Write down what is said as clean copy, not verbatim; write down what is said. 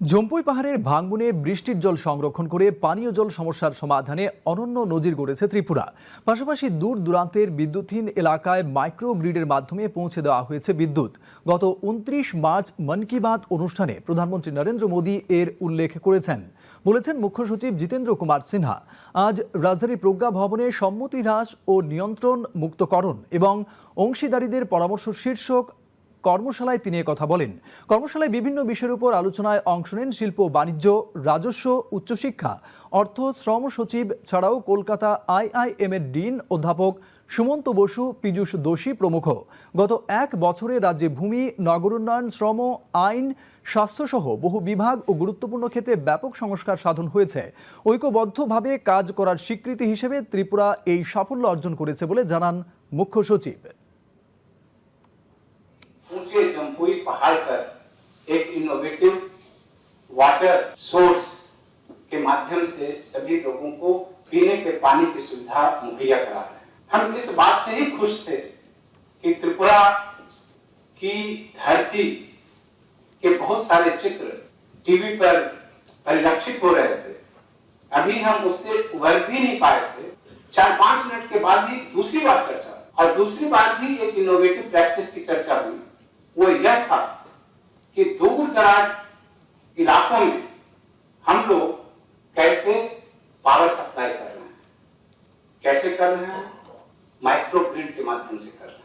জম্পুই পাহাড়ের ভাঙনে বৃষ্টির জল সংরক্ষণ করে পানীয় জল সমস্যার সমাধানে অনন্য নজির গড়েছে ত্রিপুরা। পাশাপাশি দূর দূরান্তের বিদ্যুৎহীন এলাকায় মাইক্রো গ্রিডের মাধ্যমে পৌঁছে দেওয়া হয়েছে বিদ্যুৎ। গত 29 মার্চ মন কি বাত অনুষ্ঠানে প্রধানমন্ত্রী নরেন্দ্র মোদী এর উল্লেখ করেছেন। বলেছেন মুখ্য সচিব জিতেন্দ্র কুমার সিনহা। আজ রাজধানীর প্রজ্ঞা ভবনে সম্মতি হ্রাস ও নিয়ন্ত্রণ মুক্তকরণ এবং অংশীদারিদের পরামর্শ শীর্ষক কর্মশালায় তিনি কথা বলেন। কর্মশালায় বিভিন্ন বিষয়ের উপর আলোচনায় অংশ নেন শিল্প বাণিজ্য, রাজস্ব, উচ্চশিক্ষা, অর্থ, শ্রম সচিব ছাড়াও কলকাতা IIM এর ডিন অধ্যাপক সুমন্ত বসু, পীযূষ দোষী প্রমুখ। গত এক বছরে রাজ্যে ভূমি, নগরোন্নয়ন, শ্রম, আইন, স্বাস্থ্যসহ বহু বিভাগ ও গুরুত্বপূর্ণ ক্ষেত্রে ব্যাপক সংস্কার সাধন হয়েছে। ঐক্যবদ্ধভাবে কাজ করার স্বীকৃতি হিসেবে ত্রিপুরা এই সাফল্য অর্জন করেছে বলে জানান মুখ্য সচিব। ऊंचे जम्पुई पहाड़ पर एक इनोवेटिव वाटर सोर्स के माध्यम से सभी लोगों को पीने के पानी की सुविधा मुहैया करा रहे हैं। हम इस बात से ही खुश थे कि त्रिपुरा की धरती के बहुत सारे चित्र टीवी पर परिलक्षित हो रहे थे। अभी हम उससे उभर भी नहीं पाए थे। 4-5 मिनट के बाद ही दूसरी बार चर्चा और दूसरी बार भी एक इनोवेटिव प्रैक्टिस की चर्चा हुई। वो यह था कि दूर दराज इलाकों में हम लोग कैसे पावर सप्लाई कर रहे हैं, कैसे कर रहे हैं, माइक्रो ग्रिड के माध्यम से कर रहे हैं।